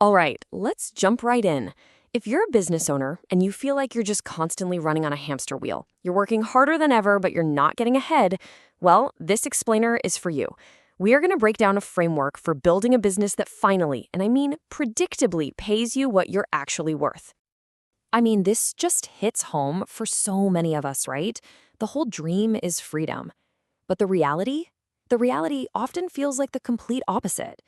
All right, let's jump right in. If you're a business owner and you feel like you're just constantly running on a hamster wheel, you're working harder than ever, but you're not getting ahead, well, this explainer is for you. We are going to break down a framework for building a business that finally, and I mean predictably, pays you what you're actually worth. I mean, this just hits home for so many of us, right? The whole dream is freedom. But the reality? The reality often feels like the complete opposite.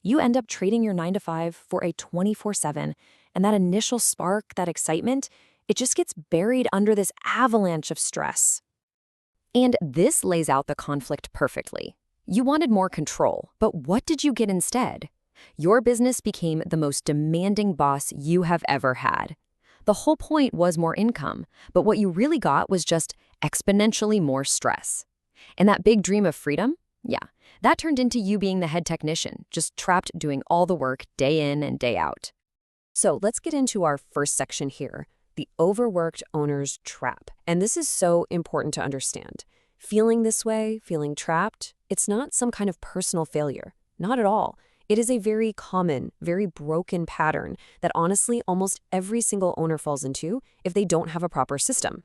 You end up trading your 9 to 5 for a 24/7, and that initial spark, that excitement, it just gets buried under this avalanche of stress. And this lays out the conflict perfectly. You wanted more control, but what did you get instead? Your business became the most demanding boss you have ever had. The whole point was more income, but what you really got was just exponentially more stress. And that big dream of freedom? Yeah, that turned into you being the head technician, just trapped doing all the work day in and day out. So let's get into our first section here, the overworked owner's trap. And this is so important to understand. Feeling this way, feeling trapped, it's not some kind of personal failure. Not at all. It is a very common, very broken pattern that honestly almost every single owner falls into if they don't have a proper system.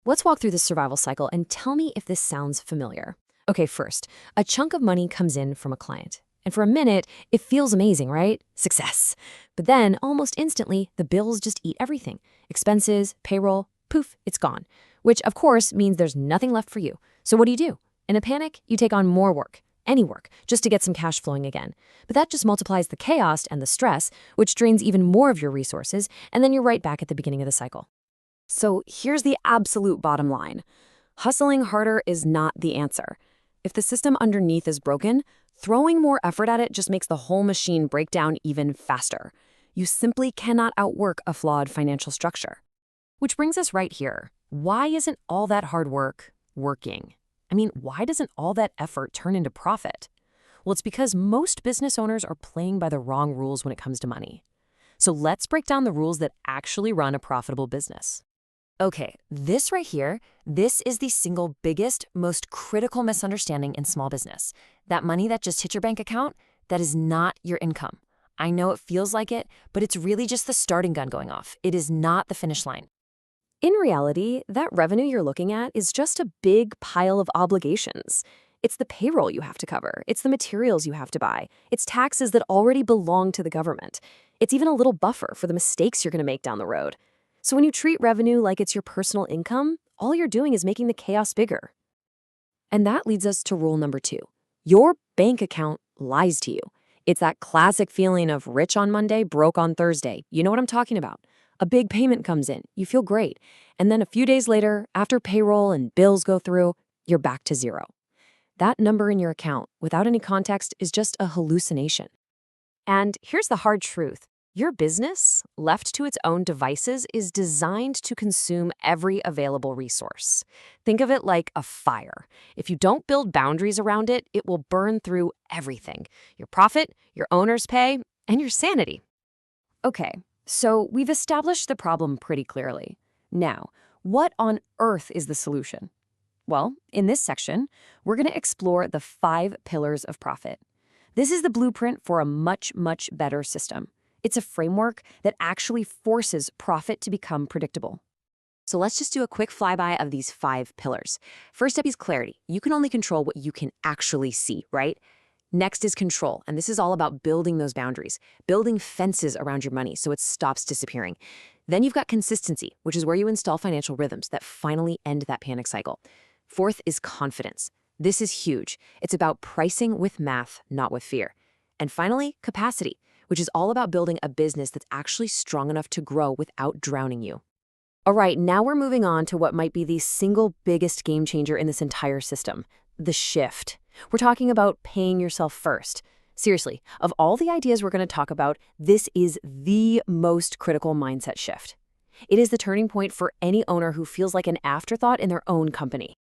Let's walk through this survival cycle and tell me if this sounds familiar. Okay, first, a chunk of money comes in from a client. And for a minute, it feels amazing, right? Success. But then, almost instantly, the bills just eat everything. Expenses, payroll, poof, it's gone. Which, of course, means there's nothing left for you. So what do? In a panic, you take on more work, any work, just to get some cash flowing again. But that just multiplies the chaos and the stress, which drains even more of your resources, and then you're right back at the beginning of the cycle. So here's the absolute bottom line. Hustling harder is not the answer. If the system underneath is broken, throwing more effort at it just makes the whole machine break down even faster. You simply cannot outwork a flawed financial structure. Which brings us right here. Why isn't all that hard work working? I mean, why doesn't all that effort turn into profit? Well, it's because most business owners are playing by the wrong rules when it comes to money. So let's break down the rules that actually run a profitable business. Okay, this right here, this is the single biggest, most critical misunderstanding in small business. That money that just hit your bank account, that is not your income. I know it feels like it, but it's really just the starting gun going off. It is not the finish line. In reality, that revenue you're looking at is just a big pile of obligations. It's the payroll you have to cover. It's the materials you have to buy. It's taxes that already belong to the government. It's even a little buffer for the mistakes you're going to make down the road. So when you treat revenue like it's your personal income, all you're doing is making the chaos bigger. And that leads us to rule number 2. Your bank account lies to you. It's that classic feeling of rich on Monday, broke on Thursday. You know what I'm talking about. A big payment comes in, you feel great. And then a few days later, after payroll and bills go through, you're back to zero. That number in your account, without any context, is just a hallucination. And here's the hard truth. Your business, left to its own devices, is designed to consume every available resource. Think of it like a fire. If you don't build boundaries around it, it will burn through everything. Your profit, your owner's pay, and your sanity. Okay, so we've established the problem pretty clearly. Now, what on earth is the solution? Well, in this section, we're going to explore the 5 pillars of profit. This is the blueprint for a much, much better system. It's a framework that actually forces profit to become predictable. So let's just do a quick flyby of these 5 pillars. First up is clarity. You can only control what you can actually see, right? Next is control, and this is all about building those boundaries, building fences around your money so it stops disappearing. Then you've got consistency, which is where you install financial rhythms that finally end that panic cycle. Fourth is confidence. This is huge. It's about pricing with math, not with fear. And finally, capacity, which is all about building a business that's actually strong enough to grow without drowning you. All right, now we're moving on to what might be the single biggest game changer in this entire system, the shift. We're talking about paying yourself first. Seriously, of all the ideas we're going to talk about, this is the most critical mindset shift. It is the turning point for any owner who feels like an afterthought in their own company.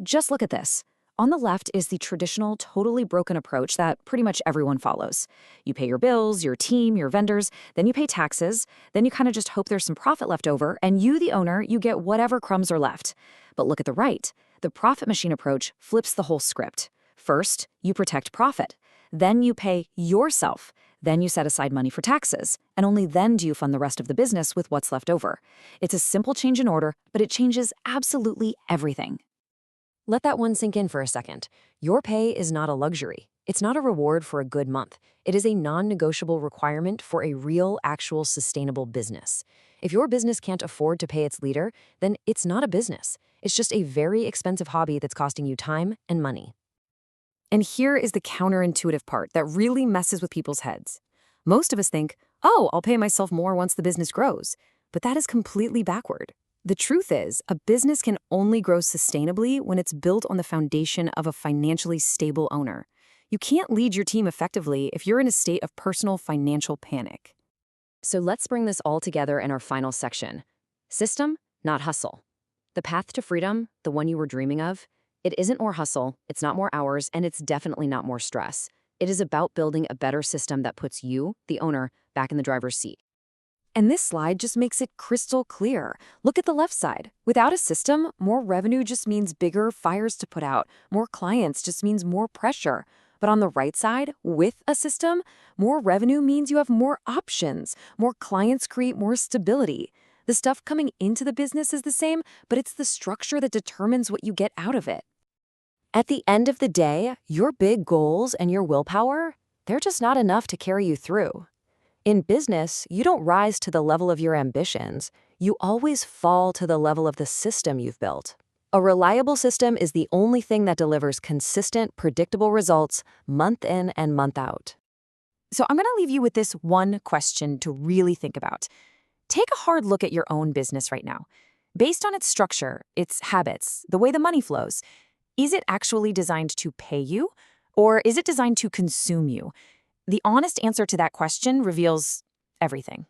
Just look at this. On the left is the traditional, totally broken approach that pretty much everyone follows. You pay your bills, your team, your vendors, then you pay taxes, then you kind of just hope there's some profit left over, and you, the owner, you get whatever crumbs are left. But look at the right. The profit machine approach flips the whole script. First, you protect profit. Then you pay yourself. Then you set aside money for taxes, and only then do you fund the rest of the business with what's left over. It's a simple change in order, but it changes absolutely everything. Let that one sink in for a second. Your pay is not a luxury. It's not a reward for a good month. It is a non-negotiable requirement for a real, actual, sustainable business. If your business can't afford to pay its leader, then it's not a business. It's just a very expensive hobby that's costing you time and money. And here is the counterintuitive part that really messes with people's heads. Most of us think, oh, I'll pay myself more once the business grows. But that is completely backward. The truth is, a business can only grow sustainably when it's built on the foundation of a financially stable owner. You can't lead your team effectively if you're in a state of personal financial panic. So let's bring this all together in our final section. System, not hustle. The path to freedom, the one you were dreaming of, it isn't more hustle, it's not more hours, and it's definitely not more stress. It is about building a better system that puts you, the owner, back in the driver's seat. And this slide just makes it crystal clear. Look at the left side. Without a system, more revenue just means bigger fires to put out. More clients just means more pressure. But on the right side, with a system, more revenue means you have more options. More clients create more stability. The stuff coming into the business is the same, but it's the structure that determines what you get out of it. At the end of the day, your big goals and your willpower, they're just not enough to carry you through. In business, you don't rise to the level of your ambitions. You always fall to the level of the system you've built. A reliable system is the only thing that delivers consistent, predictable results month in and month out. So I'm going to leave you with this one question to really think about. Take a hard look at your own business right now. Based on its structure, its habits, the way the money flows, is it actually designed to pay you, or is it designed to consume you? The honest answer to that question reveals everything.